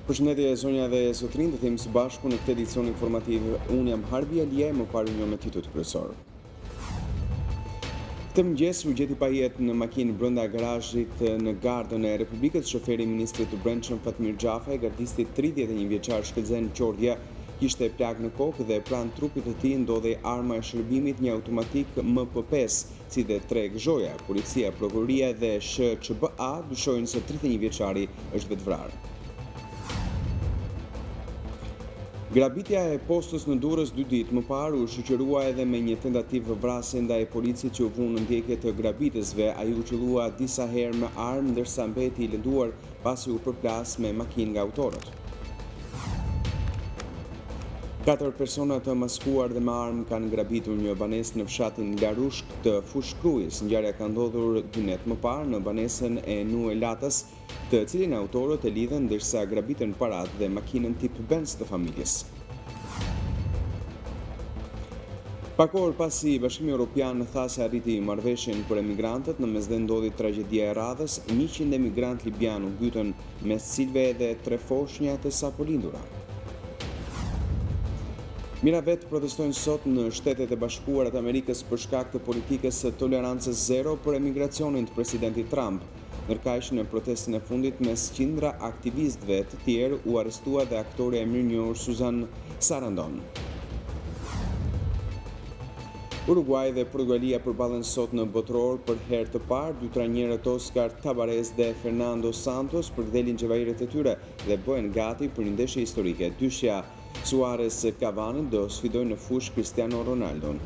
Përshëndetje zonja dhe zotrin, të themi së bashku në këtë edicion informativ. Unë jam Harbi Alie, më parë një me titut kryesor. Këtë mëngjes u gjeti pa jetë në makinë brenda garazhit në Gardën e Republikës shoferi i Ministrit të Brendshëm Fatmir Xhafaj, gardisti 31 vjeçar Shkëlzen Qordja, kishte plag në kokë dhe pranë trupit të tij ndodhej arma e shërbimit, një automatik MP5, si dhe 3 gëzhoja. Policia, prokuroria dhe SHQBA dyshojnë se 31 vjeçari është vetvrarë. Grabitja e postës në Durrës 2 ditë më parë u shoqërua edhe me një tentativë vrasje ndaj policisë që u vënë në ndjekje të grabitësve. Ai u qellua disa herë me armë ndërsa mbeti i lënduar pasi u përplas me makinë nga autorët. 4 persona të maskuar dhe me armë kanë grabitur një banesë në fshatin Larushk të Fushkrujës. Ngjarja ka ndodhur 2 net më parë në banesën e Nuelatas, të cilin autorët e lidhen ndërsa grabitën paratë dhe makinën tip Benz të familjes. Pak orë pasi Bashkimi Evropian tha se arriti marrëveshjen për emigrantët, në mes dhe ndodhi tragjedia e radhës, 100 emigrantë libian u mbytën, mes cilëve edhe 3 foshnja të sapo lindura. Mira vetë protestojnë sot në Shtetet e Bashkuara të Amerikës për shkak të politikës së tolerancës zero për emigracionin të presidentit Trump. Ndërkaq në protestën e fundit mes qindra aktivistëve të tjerë u arrestua dhe aktoreja e mirënjohur Susan Sarandon. Uruguay dhe Portugalia përballen sot në botror për herë të parë. 2 trajnerët Oscar Tabarez dhe Fernando Santos përkthejnë xhevairët e tyre dhe bëhen gati për një ndeshje historike. Dyshja Suarez Cavani do sfidojnë në fushë Cristiano Ronaldon.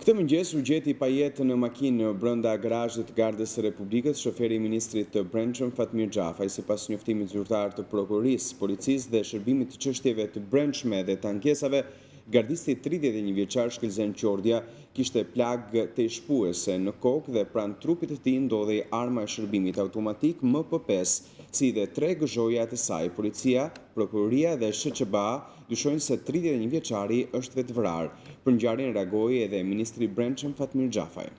Këtë mëngjes u gjeti pa jetë në makinë brenda garazhit të Gardës së Republikës shoferi i Ministrit të Brendshëm Fatmir Xhafaj, sipas njoftimit zyrtar të prokurorisë, policisë dhe shërbimit të çështjeve të brendshme dhe të ankesave. Gardisti 31 vjeçar Shkëlzen Qordja kishte plagë të shpuese në kokë dhe pranë trupit të tij ndodhej arma e shërbimit automatik MP5, si dhe 3 gëzhoja të saj. Policia, prokuroria dhe SHQBA dyshojnë se 31 vjeçari është vetvrarë. Për ngjarjen reagoi edhe Ministri i Brendshëm Fatmir Xhafaj.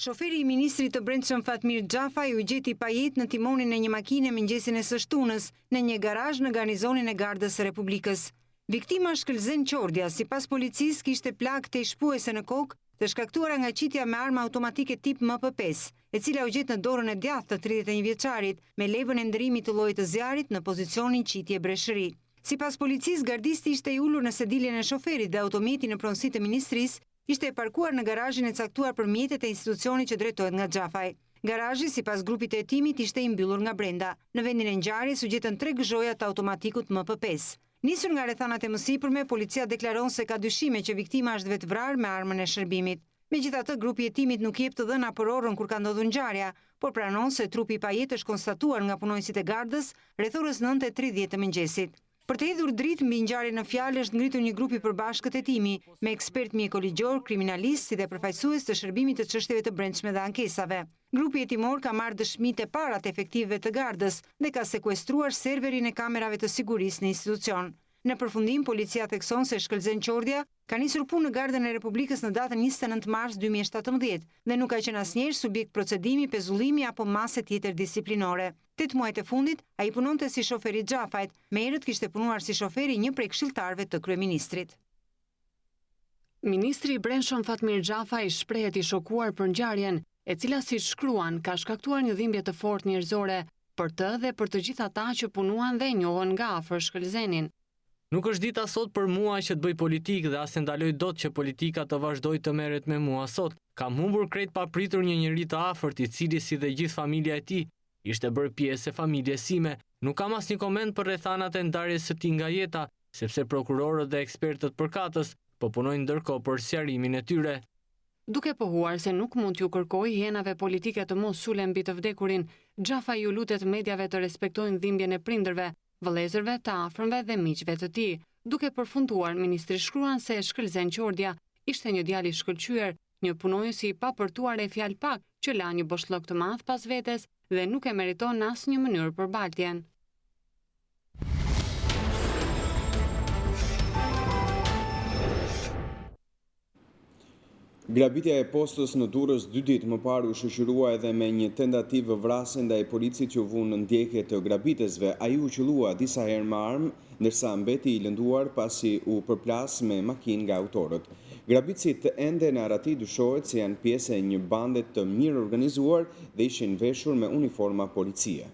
Shoferi i Ministrit të Brendshëm Fatmir Xhafaj u gjeti pa jetë në timonin e një makine mëngjesin e së shtunës në një garazh në garnizonin e Gardës së Republikës. Viktima Shkëlzen Qordja, sipas policisë, kishte plagë të shpuese në kokë të shkaktuara nga qitja me armë automatike tip MP5, e cila u gjet në dorën e djathtë të 31 vjeçarit me levën e ndërimit të llojit të zjarit në pozicionin qitje breshëri. Sipas policisë, gardisti ishte i ulur në sediljen e shoferit dhe automjeti në pronësi të ministrisë ishte e parkuar në garazhin e caktuar për mjetet e institucionit që drejtohet nga Xhafaj. Garazhi, sipas grupit të hetimit, ishte i mbyllur nga brenda. Në vendin e ngjarjes u gjetën 3 gëzhoja të automatikut MP5. Nisur nga rrethanat e mësipërme, policia deklaron se ka dyshime që viktima është vetvrarë me armën e shërbimit. Megjithatë, grupi i hetimit nuk jep të dhëna për orën kur ka ndodhur ngjarja, por pranon se trupi i pajetë është konstatuar nga punonjësit e Gardës rreth orës 9:30 të mëngjesit. Për të hedhur dritë mbi ngjarjen në fjalë është ngritur një grup i përbashkët hetimi me ekspert mjekoligjor, kriminalist si dhe përfaqësues të shërbimit të çështjeve të brendshme dhe ankesave. Grupi hetimor ka marrë dëshmitë e para të efektivëve të Gardës dhe ka sekuestruar serverin e kamerave të sigurisë në institucion. Në përfundim, policia thekson se Shkëlzen Qordja ka nisur punë në Gardën e Republikës në datën 29 mars 2017 dhe nuk ka qenë asnjëherë subjekt procedimi, pezullimi apo mase tjetër disiplinore. 8 muajt e fundit, ai punonte si shofer i Xhafajt, me herët kishte punuar si shoferi një prej këshilltarëve të kryeministrit. Ministri i Brendshëm Fatmir Xhafaj shprehet i shokuar për ngjarjen, e cila siç shkruan ka shkaktuar një dhimbje të fortë njerëzore për të dhe për të gjithë ata që punuan dhe njohën nga afër Shkëlzenin. Nuk është dita sot për mua që të bëj politikë dhe as të ndaloj dot që politika të vazhdoj të merret me mua sot. Kam humbur krejt papritur një njerëz të afërt i cili si dhe gjithë familja e tij ishte bërë pjesë e familjes sime. Nuk kam asnjë koment për rrethanat e ndarjes së tij nga jeta, sepse prokurorët dhe ekspertët përkatës po punojnë ndërkohë për sqarimin e tyre. Duke pohuar se nuk mund t'ju kërkojë henave politike të mos sulen mbi të vdekurin, Xhafaj ju lutet mediave të respektojnë dhimbjen e prindërve, vëllezërve, të afërmve dhe miqve të tij. Duke përfunduar, ministri shkruan se Shkëlzen Qordja ishte një djalë i shkëlqyer, një punonjës i papërtuar e fjalë pak që la një boshllok të madh pas vetes dhe nuk e meriton në asnjë mënyrë përbaltjen. Grabitja e postës në Durrës 2 ditë më parë u shoqërua edhe me një tentativë vrasje ndaj policit që u vu në ndjekje të grabitësve. Ai u qellua disa herë me armë, ndërsa mbeti i lënduar pasi u përplas me makinë nga autorët. Grabitësit ende në arati dyshohet se janë pjesë e një bande të mirë organizuar dhe ishin veshur me uniforma policie.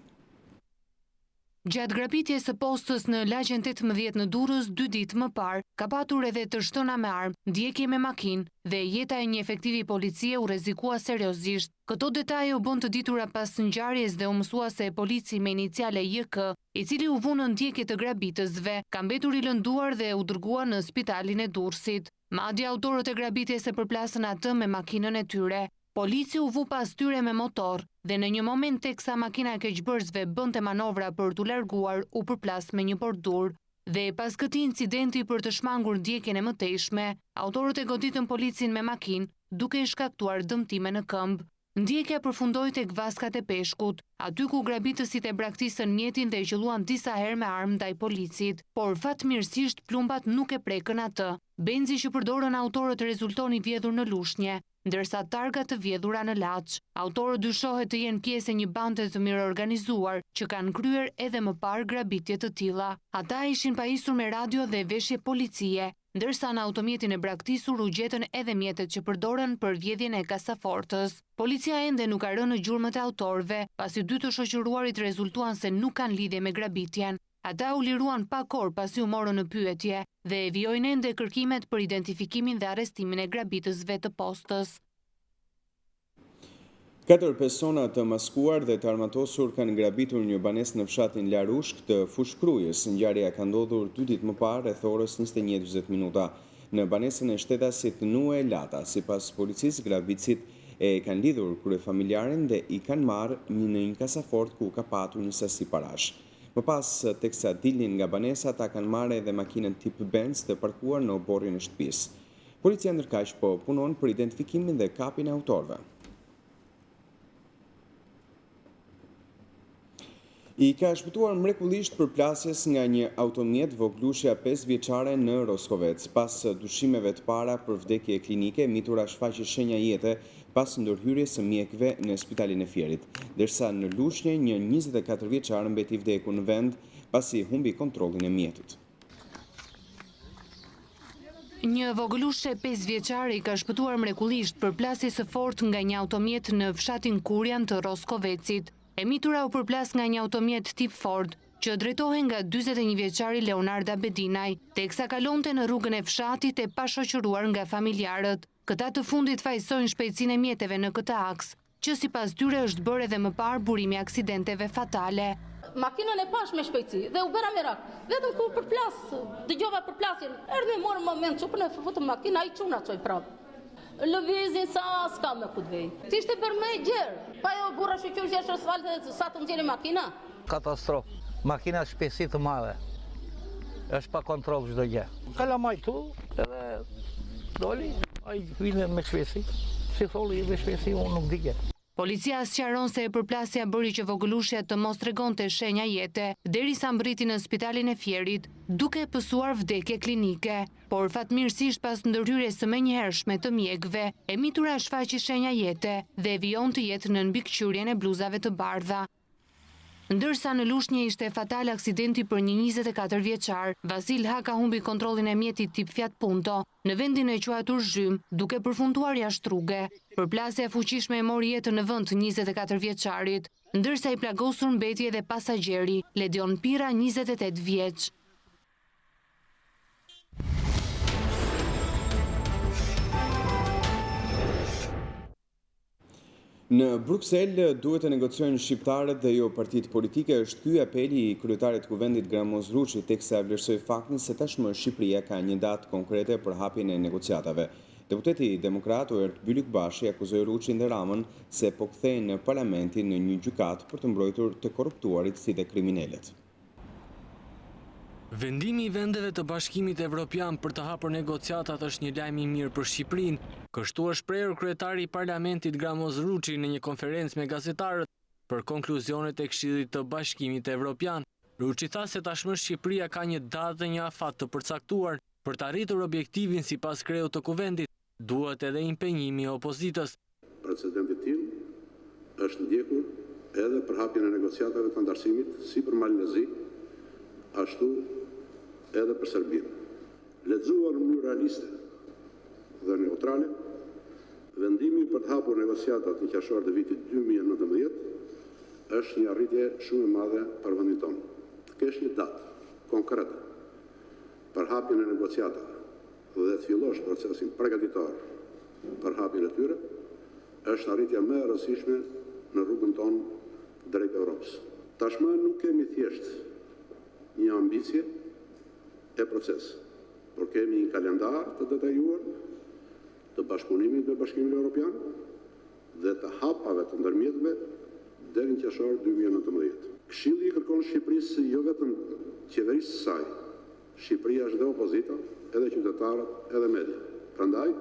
Gjatë grabitjes së postës në lagjen 18 në Durrës 2 ditë më parë, ka patur edhe të shtëna me armë, ndjekje me makinë dhe jeta e një efektivi policie u rrezikua seriozisht. Këto detaje u bën të ditura pas ngjarjes dhe u mësua se polici me iniciale JK, i cili u vu në ndjekje të grabitësve, ka mbetur i lënduar dhe u dërguar në spitalin e Durrësit. Madje autorët e grabitjes e përplasën atë me makinën e tyre. Polici u vu pas tyre me motor dhe në një moment teksa makina e keqbërësve bënte manovra për t'u larguar, u përplas me një pordur. Dhe pas këtij incidenti për të shmangur ndjekjen e mëtejshme, autorët e goditën policin me makinë, duke i shkaktuar dëmtime në këmbë. Ndjekja përfundoi tek Vaskat e Peshkut, aty ku grabitësit e braktisën mjetin dhe i qelluan disa herë me armë ndaj policit, por fatmirësisht plumbat nuk e prekën atë. Benzi që përdorën autorët rezultoni vjedhur në lushnje, ndërsa targat të vjedhura në Laç. Autorët dyshohet të jenë pjesë e një bande të mirë organizuar që kanë kryer edhe më parë grabitje të tilla. Ata ishin pajisur me radio dhe veshje policie, ndërsa në automjetin e braktisur u gjetën edhe mjetet që përdoren për vjedhjen e kasafortës. Policia ende nuk ka rënë në gjurmët e autorëve, pasi dy të shoqëruarit rezultuan se nuk kanë lidhje me grabitjen. Ata u liruan pa kohë pasi u morën në pyetje dhe e vijojnë ende kërkimet për identifikimin dhe arrestimin e grabitësve të postës. 4 persona të maskuar dhe të armatosur kanë grabitur një banesë në fshatin Larushk të Fushkrujës. Ngjarja ka ndodhur 2 ditë më parë rreth orës 21:20 minuta në banesën e shtetasit Nue Lata. Sipas policisë, grabitësit e kanë lidhur kryefamiljarin dhe i kanë marrë në një kasafort ku ka patur një sasi parash. Më pas, teksa dilnin nga banesa, ata kanë marrë edhe makinën tip Benz të parkuar në oborrin e shtëpisë. Policia ndërkaq po punon për identifikimin dhe kapjen e autorëve. I ka shpëtuar mrekullisht përplasjes nga një automjet voglushja 5 vjeçare në Roskovec. Pas dyshimeve të para për vdekje klinike, mitura shfaqi shenja jete pas ndërhyrjes së mjekëve në spitalin e Fierit, ndërsa në Lushnjë një 24 vjeçar mbeti vdekur në vend pasi humbi kontrollin e mjetit. Një vogëlushe 5 vjeçare i ka shpëtuar mrekullisht përplasjes së fortë nga një automjet në fshatin Kurjan të Roskovecit. E mitura u përplas nga një automjet tip Ford, që drejtohen nga 41 vjeçari Leonarda Bedinaj, teksa kalonte në rrugën e fshatit e pa shoqëruar nga familjarët. Këta të fundit fajsojnë shpejtësinë e mjeteve në këtë aks, që sipas tyre është bërë edhe më parë burimi aksidenteve fatale. Makinën e pash me shpejtësi dhe u bëra merak. Vetëm ku përplas, dëgjova përplasjen, erdhi morë moment çupën e futëm makina, ai çuna çoj prap. Lëvizin sa s'ka me ku të vej. Ti ishte bërë me gjerë, pa jo burra shqyqyr që është asfalt sa të nxjerrë makina. Katastrofë, makina shpejtësi të madhe, është pa kontrol çdo gjë. Kalamaj tu, edhe doli, ai vjen me shpejtësi, si tholli me shpejtësi unë nuk di gjë. Policia sqaron se përplasja bëri që vogëlushja të mos tregonte shenja jete, derisa mbriti në spitalin e Fierit, duke pësuar vdekje klinike. Por fatmirësisht pas ndërhyrjes së menjëhershme të mjekëve, e mitura shfaqi shenja jete dhe vijon të jetë në mbikëqyrjen e bluzave të bardha. Ndërsa në Lushnjë ishte fatal aksidenti për një 24 vjeçar, Vasil H ka humbi kontrollin e mjetit tip Fiat Punto në vendin e quajtur Zhym, duke përfunduar jashtë rruge. Përplasja e fuqishme e mori jetën në vend 24 vjeçarit, ndërsa i plagosur mbeti edhe pasagjeri, Ledion Pira, 28 vjeç. Në Bruksel duhet të negociojnë shqiptarët dhe jo partitë politike. Është ky apeli i kryetarit të kuvendit Gramoz Ruçi, teksa vlerësoi faktin se tashmë Shqipëria ka një datë konkrete për hapjen e negociatave. Deputeti demokrat Ert Bylykbashi akuzoi Ruçin dhe Ramën se po kthejnë në parlamentin në një gjykatë për të mbrojtur të korruptuarit si dhe kriminalet. Vendimi i vendeve të Bashkimit Evropian për të hapur negociatat është një lajm i mirë për Shqipërinë, kështu është shprehur kryetari i Parlamentit Gramoz Ruçi në një konferencë me gazetarët për konkluzionet e Këshillit të Bashkimit Evropian. Ruçi tha se tashmë Shqipëria ka një datë dhe një afat të përcaktuar për të arritur objektivin sipas kreut të kuvendit, Duhet edhe impenjimi i opozitës. Precedenti i tillë është ndjekur edhe për hapjen e negociatave të antarësimit, si për Malezi, ashtu edhe për Serbinë. Lexuar në mënyrë realiste dhe neutrale, vendimi për të hapur negociatat në qershor të vitit 2019 është një arritje shumë e madhe për vendin tonë. Të kesh një datë konkrete për hapjen e negociatave dhe të fillosh procesin përgatitor për hapjen e tyre, është arritja më e rëndësishme në rrugën tonë drejt Evropës. Tashmë nuk kemi thjesht një ambicie e proces, por kemi një kalendar të detajuar të bashkëpunimit me Bashkimin Evropian dhe të hapave të ndërmjetëve deri në qershor 2019. Këshilli i kërkon Shqipërisë jo vetëm qeverisë së saj, Shqipëria është dhe opozita, edhe qytetarët, edhe media. Prandaj,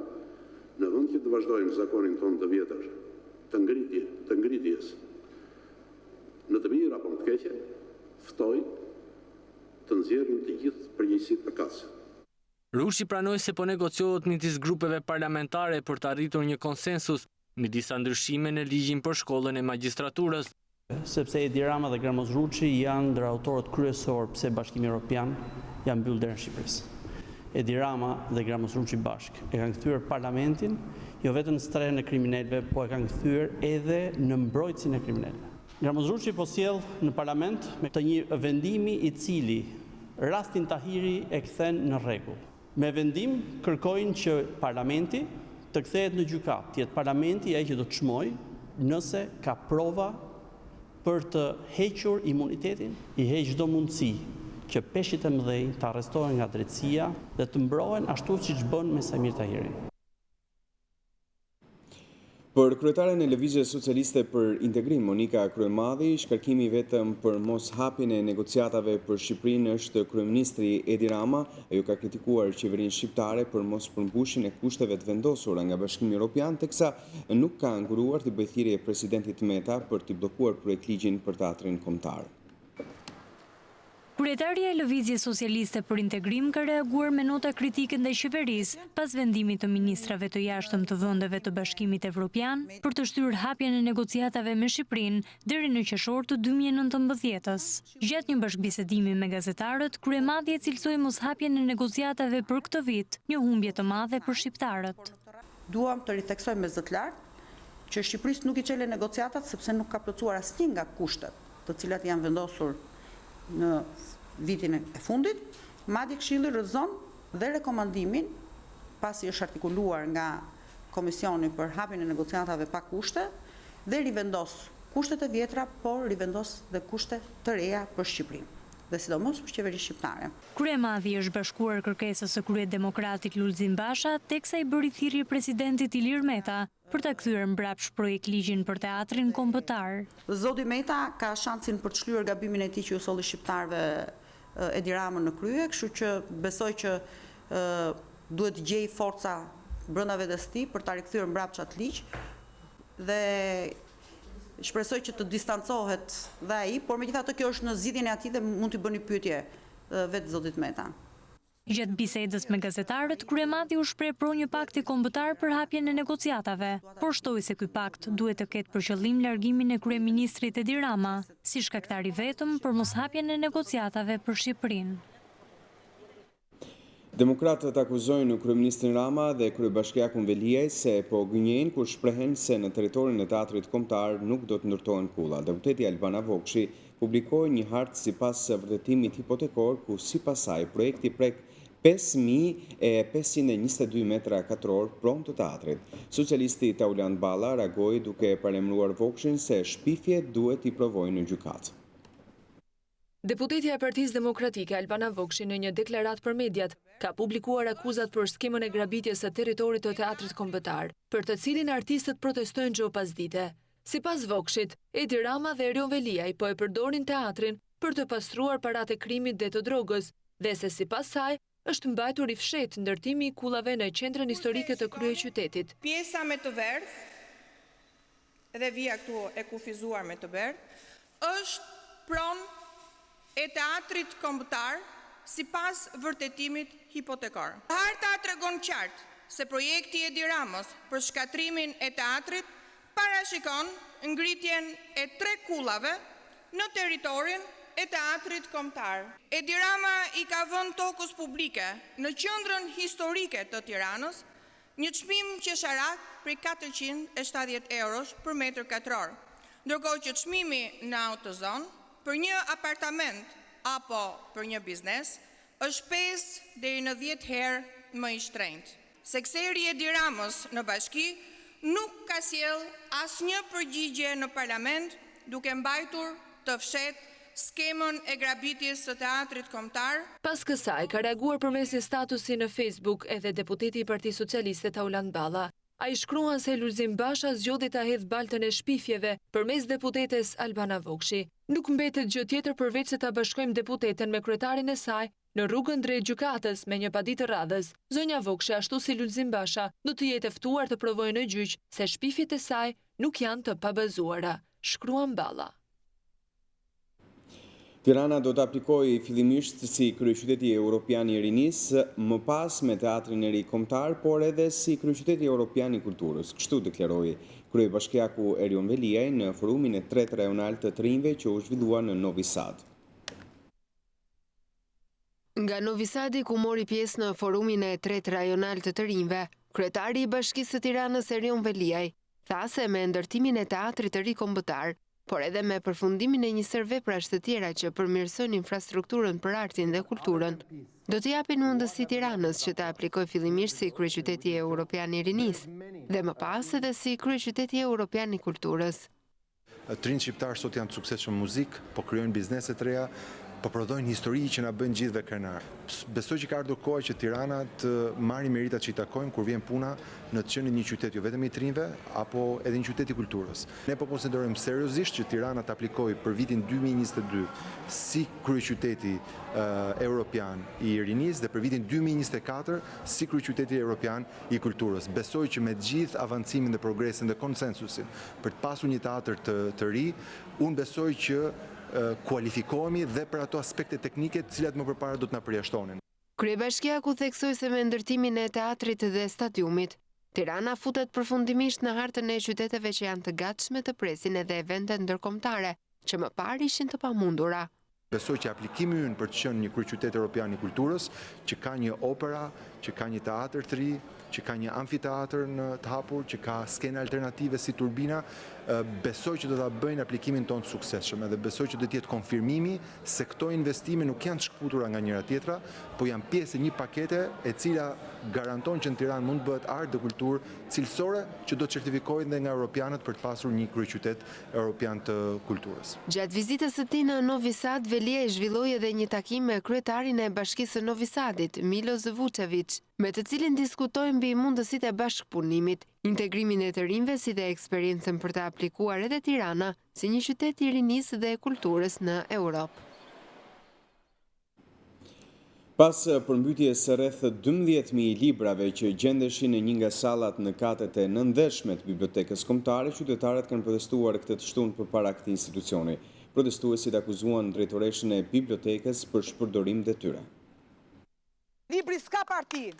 në vend që të vazhdojmë zakonin tonë të vjetër, të ngritjes, në të mirë apo në të keqe, ftoj të nxjerrim të gjithë përgjegjësitë përkatëse. Rushi pranoi se po negociohet midis grupeve parlamentare për të arritur një konsensus me disa ndryshime në ligjin për shkollën e magjistraturës. Sepse Edi Rama dhe Gramos Ruçi janë ndër autorët kryesor pse Bashkimi Evropian janë mbyllë derën Shqipërisë. Edi Rama dhe Gramos Ruçi bashk e kanë kthyer parlamentin jo vetëm në strehën e kriminalëve, po e kanë kthyer edhe në mbrojtësin e kriminalëve. Gramos Ruçi po sjell në parlament me të një vendimi i cili rastin Tahiri e kthen në rregull. Me vendim kërkojnë që parlamenti të kthehet në gjykatë, të jetë parlamenti ai që do të çmojë nëse ka prova për të hequr imunitetin, i heq çdo mundësi që peshqit e mëdhenj të arrestohen nga drejtësia dhe të mbrohen ashtu siç bën me Samir Tahirin. Për kryetaren e Lëvizjes Socialiste për Integrim, Monika Kryemadhi, shkarkimi vetëm për mos hapjen e negociatave për Shqipërinë është kryeministri Edi Rama, ajo ka kritikuar qeverinë shqiptare për mos përmbushjen e kushteve të vendosura nga Bashkimi Evropian, teksa nuk ka nguruar të bëjë thirrje presidentit Meta për të bllokuar projektligjin për teatrin kombëtar. Kryetaria e Lëvizjes Socialiste për Integrim ka reaguar me nota kritike ndaj qeverisë pas vendimit të ministrave të jashtëm të vendeve të Bashkimit Evropian për të shtyrë hapjen e negociatave me Shqipërinë deri në qershor të 2019-s. Gjatë një bashkëbisedimi me gazetarët, Kryemadhi e cilësoi moshapjen e negociatave për këtë vit një humbje të madhe për shqiptarët. Duam të ritheksojmë me zot lart që Shqipërisë nuk i çelën negociatat sepse nuk ka plotësuar asnjë nga kushtet, të cilat janë vendosur në vitin e fundit, madje Këshilli rrëzon dhe rekomandimin, pasi është artikuluar nga Komisioni për hapjen e negociatave pa kushte, dhe rivendos kushtet e vjetra, por rivendos dhe kushte të reja për Shqipërinë, dhe sidomos për qeverinë shqiptare. Kryemadhi është bashkuar kërkesës së kryedemokratit Lulzim Basha, teksa i bëri thirrje presidentit Ilir Meta për ta kthyer mbrapsht projektligjin për teatrin kombëtar. Zoti Meta ka shansin për të shlyer gabimin e tij që u solli shqiptarëve Edi Ramën në krye, kështu që besoj që duhet të gjej forca brenda vetes tij për ta rikthyer mbrapsht atë ligj dhe shpresoj që të distancohet dhe ai, por megjithatë kjo është në zgjidhjen e atij dhe mund t'i bëni pyetje vetë zotit Meta. Gjatë bisedës me gazetarët, Kryemadhi u shpreh pro një pakti kombëtar për hapjen e negociatave, por shtoi se ky pakt duhet të ketë për qëllim largimin e kryeministrit Edi Rama, si shkaktari vetëm për moshapjen e negociatave për Shqipërinë. Demokratët akuzojnë kryeministrin Rama dhe kryebashkiakun Veliaj se po gënjejnë kur shprehen se në territorin e teatrit kombëtar nuk do të ndërtohen kulla. Deputeti Albana Vokshi publikoi një hartë sipas vërtetimit hipotekor ku sipas saj projekti prek 5.522 metra katror pronë të teatrit. Socialisti Taulan Balla reagoi duke paremruar Vokshin se shpifjet duhet i provojnë në gjykatë. Deputetja e Partisë Demokratike Albana Vokshi në një deklaratë për mediat ka publikuar akuzat për skemën e grabitjes së territorit të teatrit kombëtar, për të cilin artistët protestojnë çdo pasdite. Sipas Vokshit, Edi Rama dhe Erion Veliaj po e përdorin teatrin për të pastruar paratë e krimit dhe të drogës, dhe se sipas saj është mbajtur i fshehtë ndërtimi i kullave në qendrën historike të kryeqytetit. Pjesa me të verdh, edhe vija këtu e kufizuar me të verdh, është pronë e teatrit kombëtar sipas vërtetimit hipotekar. Harta tregon qartë se projekti Edi Ramës për shkatrimin e teatrit parashikon ngritjen e 3 kullave në territorin e teatrit kombëtar. Edi Rama i ka vënë tokës publike në qendrën historike të Tiranës një çmim qersharak prej 470 eurosh për metër katror, ndërkohë që çmimi në autozon për një apartament apo për një biznes është 5 deri në 10 herë më i shtrenjtë. Sekseri Edi Ramës në bashki nuk ka sjell asnjë përgjigje në parlament, duke mbajtur të fshet skemën e grabitjes së teatrit kombëtar. Pas kësaj ka reaguar përmes një statusi në Facebook edhe deputeti i Partisë Socialiste Tauland Balla. Ai shkruan se Lulzim Basha zgjodhi ta hedhë baltën e shpifjeve përmes deputetes Albana Vokshi. Nuk mbetet gjë tjetër përveç se ta bashkojmë deputeten me kryetarin e saj në rrugën drejt gjykatës me një paditë radhës. Zonja Vokshi, ashtu si Lulzim Basha, do të jetë e ftuar të provojë në gjyq se shpifjet e saj nuk janë të pabazuara, shkruan Balla. Tirana do të aplikojë fillimisht si kryeqyteti evropian i rinisë, më pas me teatrin e ri kombëtar, por edhe si kryeqyteti evropian i kulturës. Kështu deklaroi kryebashkiaku Erion Veliaj në forumin e 3 rajonal të të rinjve që u zhvillua në Novi Sad. Nga Novi Sadi, ku mori pjesë në forumin e 3 rajonal të të rinjve, kryetari i Bashkisë së Tiranës Erion Veliaj tha se me ndërtimin e teatrit të ri kombëtar, por edhe me përfundimin e një sër veprash të tjera që përmirësojnë infrastrukturën për artin dhe kulturën, do të japin mundësi Tiranës që të aplikojë fillimisht si kryeqyteti evropian i rinisë dhe më pas edhe si kryeqyteti evropian i kulturës. Të rinjtë shqiptarë sot janë të suksesshëm në muzikë, po krijojnë biznese të reja, po prodhojnë histori që na bën gjithëve krenar. Besoj që ka ardhur koha që Tirana të marrë meritat që i takojnë kur vjen puna në të qenë një qytet jo vetëm i të rinjve, apo edhe një qytet i kulturës. Ne po konsiderojmë seriozisht që Tirana të aplikojë për vitin 2022 si kryeqyteti evropian i rinisë dhe për vitin 2024 si kryeqyteti evropian i kulturës. Besoj që me gjithë avancimin dhe progresin dhe konsensusin për të pasur një teatr të ri, unë besoj që kualifikohemi dhe për ato aspekte teknike të cilat më përpara do të na përjashtonin. Kryebashkiaku theksoi se me ndërtimin e teatrit dhe stadiumit, Tirana futet përfundimisht në hartën e qyteteve që janë të gatshme të presin edhe evente ndërkombëtare, që më parë ishin të pamundura. Besoj që aplikimi ynë për të qenë një kryeqytet evropian i kulturës, që ka një opera, që ka një teatr të ri, që ka një amfiteatr të hapur, që ka skene alternative si turbina, besoj që do ta bëjnë aplikimin tonë të suksesshëm, edhe besoj që do të jetë konfirmimi se këto investime nuk janë të shkputura nga njëra tjetra, po janë pjesë e një pakete e cila garanton që në Tiranë mund të bëhet art dhe kulturë cilësore që do të certifikojnë dhe nga europianët për të pasur një kryeqytet evropian të kulturës. Gjatë vizitës së tij në Novi Sad, Veliaj zhvilloi edhe një takim me kryetarin e Bashkisë së Novi Sadit, Milo Zvučević, me të cilin diskutojnë mbi mundësitë e bashkëpunimit, integrimin e të rinjve si dhe eksperiencën për të aplikuar edhe Tirana si një qytet i rinisë dhe kulturës në Europë. Pas përmbytjes së rreth 12.000 librave që gjendeshin në një nga sallat në katet e nëndeshme të bibliotekës kombëtare, qytetarët kanë protestuar këtë të shtunë përpara këtij institucioni. Protestuesit akuzuan drejtoreshën e bibliotekës për shpërdorim detyre. Libri s'ka parti.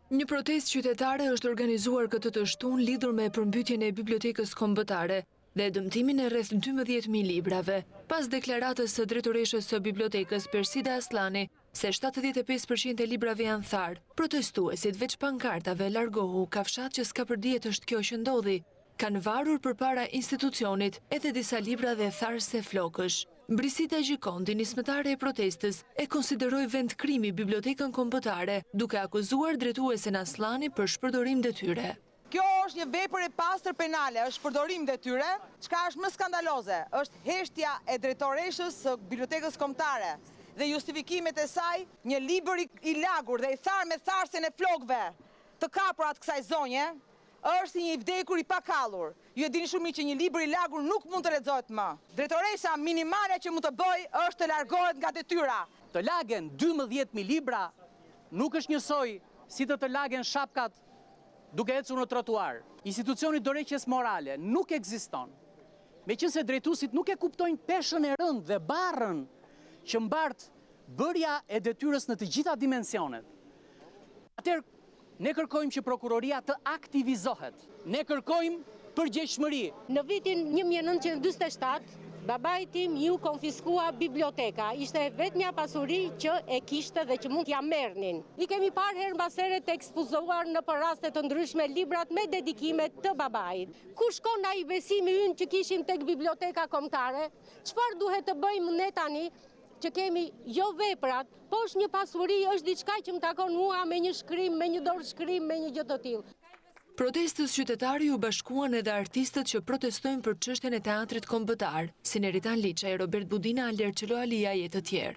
Një protestë qytetare është organizuar këtë të shtunë lidhur me përmbytjen e bibliotekës kombëtare dhe dëmtimin e rreth 12.000 librave, pas deklaratës së drejtoreshës së bibliotekës Persida Aslani se 75% e librave janë tharë. Protestuesit veç pankartave largohu kafshat që s'ka përdijet është kjo që ndodhi, kanë varur përpara institucionit edhe disa libra dhe tharë se flokësh. Brisita Gjikondi, nismëtare e protestës, e konsideroi vend krimi bibliotekën kombëtare, duke akuzuar drejtuesen Aslani për shpërdorim detyre. Kjo është një vepër e pastër penale, është shpërdorim detyre, çka është më skandaloze, është heshtja e drejtoreshës së bibliotekës kombëtare dhe justifikimet e saj, një libër i lagur dhe i tharë me tharësen e flokëve të kapurat kësaj zonje, është si një i vdekur i pakallur. Ju e dini shumë që një libër i lagur nuk mund të lexohet më. Drejtoresha minimale që mund të bëj është të largohet nga detyra. Të lagen 12.000 libra nuk është njësoj si të lagen shapkat duke ecur në trotuar. Institucioni dorëheqjes morale nuk ekziston. Meqense drejtuesit nuk e kuptojnë peshën e rëndë dhe barrën që mbart bërja e detyrës në të gjitha dimensionet. Atëherë Ne kërkojmë që prokuroria të aktivizohet. Ne kërkojmë përgjegjësi. Në vitin 1947, babai tim ju konfiskua biblioteka. Ishte vetmja pasuri që e kishte dhe që mund t'ja merrnin. I kemi parë her mbas here të ekspozuar në raste të ndryshme librat me dedikime të babait. Ku shkon ai besimi ynë që kishim tek biblioteka kombëtare? Çfarë duhet të bëjmë ne tani që kemi jo veprat, po është një pasuri, është diçka që më takon mua me një shkrim, me një dorë shkrim, me një gjë të tillë. Protestës qytetari u bashkuan edhe artistët që protestojnë për çështjen e teatrit kombëtar, si Neritan Liçaj, Robert Budina, Lerçelo Alia e të tjerë.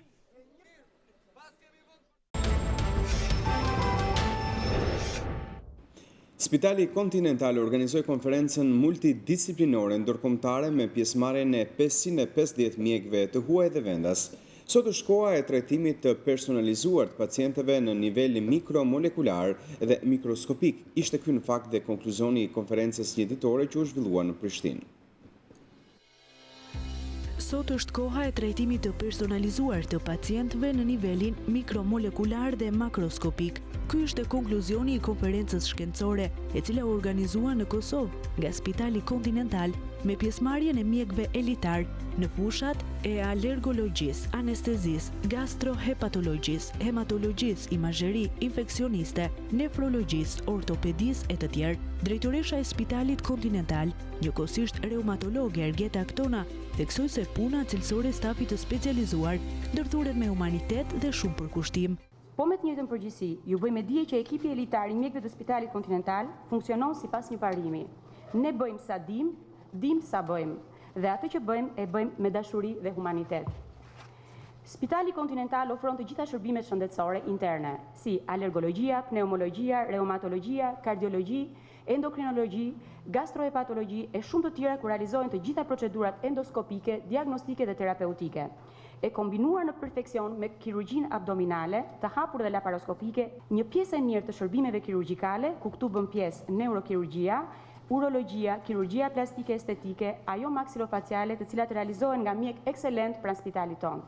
Spitali Kontinental organizoi konferencën multidisciplinore ndërkombëtare me pjesëmarrjen e 550 mjekëve të huaj dhe vendas. Sot është koha e trajtimit të personalizuar të pacientëve në nivel mikromolekular dhe mikroskopik. Ishte ky në fakt dhe konkluzioni i konferencës një ditore që u zhvillua në Prishtinë. Sot është koha e trajtimit të personalizuar të pacientëve në nivelin mikromolekular dhe makroskopik. Ky është konkluzioni i konferencës shkencore, e cila u organizua në Kosovë nga Spitali Kontinental me pjesëmarrjen e mjekëve elitar në fushat e alergologjisë, anestezisë, gastrohepatologjisë, hematologjisë, imazheri, infeksioniste, nefrologjisë, ortopedisë e të tjerë. Drejtoresha e Spitalit Kontinental, njëkohësisht reumatologe Ergeta Ktona, theksoi se puna cilësore e stafit të specializuar ndërthuret me humanitet dhe shumë përkushtim. Po me të njëjtën përgjegjësi, ju bëjmë dije që ekipi elitar i mjekëve të Spitalit Kontinental funksionon sipas një parimi. Ne bëjmë sa dim sa bëjmë, dhe atë që bëjmë e bëjmë me dashuri dhe humanitet. Spitali Kontinental ofron të gjitha shërbimet shëndetësore interne, si alergologjia, pneumologjia, reumatologjia, kardiologji, endokrinologji, gastrohepatologji e shumë të tjera ku realizohen të gjitha procedurat endoskopike, diagnostike dhe terapeutike. E kombinuar në perfeksion me kirurgjin abdominale, të hapur dhe laparoskopike, një pjesë e mirë të shërbimeve kirurgjikale, ku këtu bën pjesë neurokirurgjia, urologjia, kirurgjia plastike estetike, ajo maksilofaciale, të cilat realizohen nga mjek ekselent pranë spitalit tonë.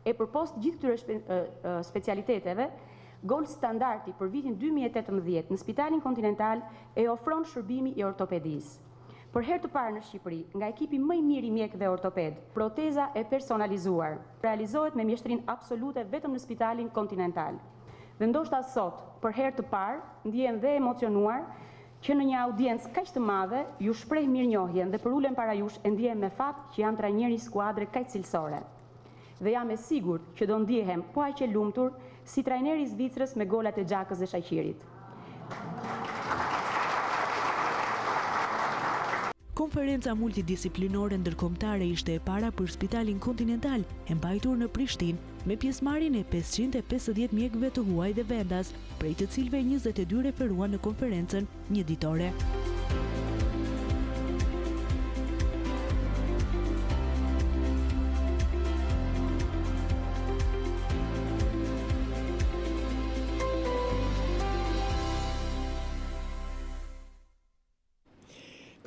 E përpost gjithë këtyre specialiteteve, gold standardi për vitin 2018 në Spitalin Kontinental e ofron shërbimi i ortopedisë. Për herë të parë në Shqipëri, nga ekipi më i mirë i mjekëve ortoped, proteza e personalizuar realizohet me mjeshtrinë absolute vetëm në Spitalin Kontinental. Dhe ndoshta sot, për herë të parë, ndjen dhe emocionuar që në një audiencë kaq të madhe ju shpreh mirënjohjen dhe për ulën para jush e ndjehem me fat që jam trajneri i skuadre kaq cilësore. Dhe jam e sigurt që do ndjehem po aq e lumtur si trajneri i Zvicrës me golat e Xhakës dhe Shaqirit. Konferenca multidisciplinore ndërkombëtare ishte e para për Spitalin Kontinental, e mbajtur në Prishtinë me pjesëmarrjen e 550 mjekëve të huaj dhe vendas, prej të cilëve 22 referuan në konferencën një ditore.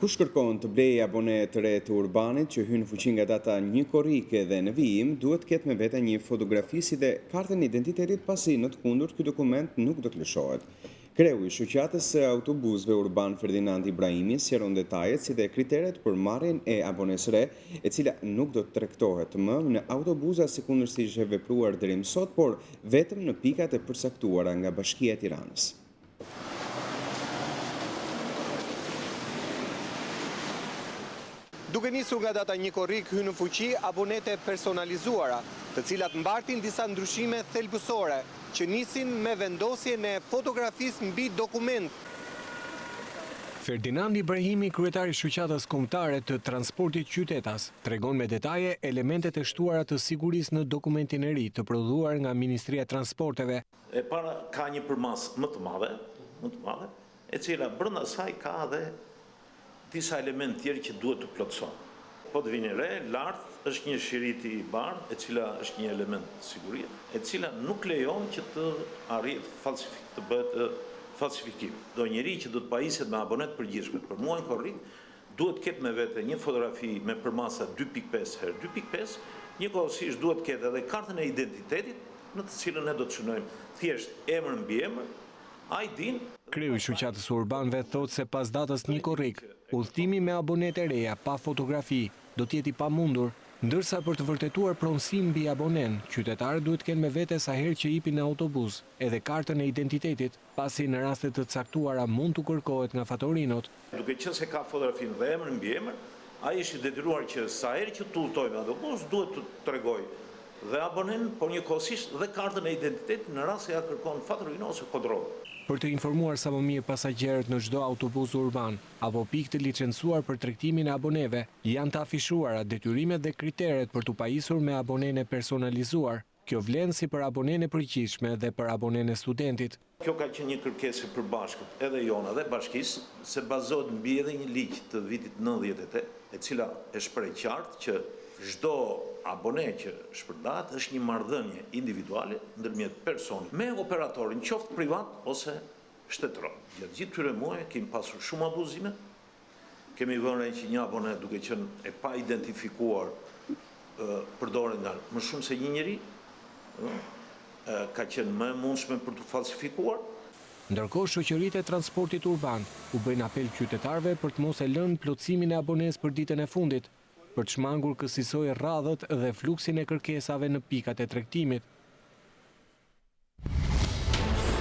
Kush kërkon të blejë abone të re të Urbanit që hyn në fuqi nga data 1 korrike dhe në vijim, duhet ketë me vete një fotografi si dhe kartën e identitetit, pasi në të kundërt ky dokument nuk do të lëshohet. Kreu i shoqatës së autobusëve urban Ferdinand Ibrahimi sqaron detajet si dhe kriteret për marrjen e abones re, e cila nuk do të tregtohet më në autobusa sikundër si ishte vepruar deri më sot, por vetëm në pikat e përcaktuara nga Bashkia e Tiranës. Duke nisur nga data 1 korrik hyn në fuqi abonete personalizuara, të cilat mbartin disa ndryshime thelbësore, që nisin me vendosjen e fotografisë mbi dokument. Ferdinand Ibrahimi, kryetari i shoqatës kombëtare të transportit qytetas, tregon me detaje elementet e shtuara të sigurisë në dokumentin e ri të prodhuar nga Ministria e Transporteve. E para ka një përmas më të madhe, e cila brenda saj ka edhe disa element tjerë që duhet të plotëson. Po të vini re, lartë është një shiriti i bardhë, e cila është një element sigurie, e cila nuk lejon që të arrijë të bëhet falsifikim. Do njeri që do të pajiset me abonet përgjithshme për muajin korrik, duhet ketë me vete një fotografi me përmasa 2.5 x 2.5, njëkohësisht duhet ketë edhe kartën e identitetit, në të cilën ne do të shënojmë thjesht emër mbi emër, Ai din. Kreu i shoqatës urbanëve thotë se pas datës 1 korrik, udhëtimi me abonete reja pa fotografi do të jetë i pamundur, ndërsa për të vërtetuar pronësim mbi abonen, qytetarët duhet kenë me vete sa herë që hipin në autobus, edhe kartën e identitetit, pasi në raste të caktuara mund të kërkohet nga fatorinot. Duke qenë se ka fotografinë dhe emër mbi emër, ai është i detyruar që sa herë që udhtojë me autobus duhet të tregojë dhe abonen, por njëkohësisht dhe kartën e identitetit në rast se ja kërkon fatorinë ose kontroll. Për të informuar sa më mirë pasagerët në çdo autobus urban apo pikë të licencuar për tregtimin e aboneve, janë të afishuara detyrimet dhe kriteret për të pajisur me abonene personalizuar. Kjo vlen si për abonene përgjithshme dhe për abonene studentit. Kjo ka qenë një kërkesë e përbashkët edhe jona dhe bashkisë, se bazohet mbi edhe një ligj të vitit 98, e cila e shpreh qartë që çdo abone që shpërndahet është një marrëdhënie individuale ndërmjet personit me operatorin, qoftë privat ose shtetëror. Gjatë gjithë këtyre muajve kemi pasur shumë abuzime. Kemi vënë re që një abone duke qenë e pa identifikuar përdoret nga më shumë se një njeri, ka qenë më e mundshme për të falsifikuar. Ndërkohë shoqëritë e transportit urban u bëjnë apel qytetarëve për të mos e lënë plotësimin e abonesë për ditën e fundit, për të shmangur kësaj radhët dhe fluksin e kërkesave në pikat e tregtimit.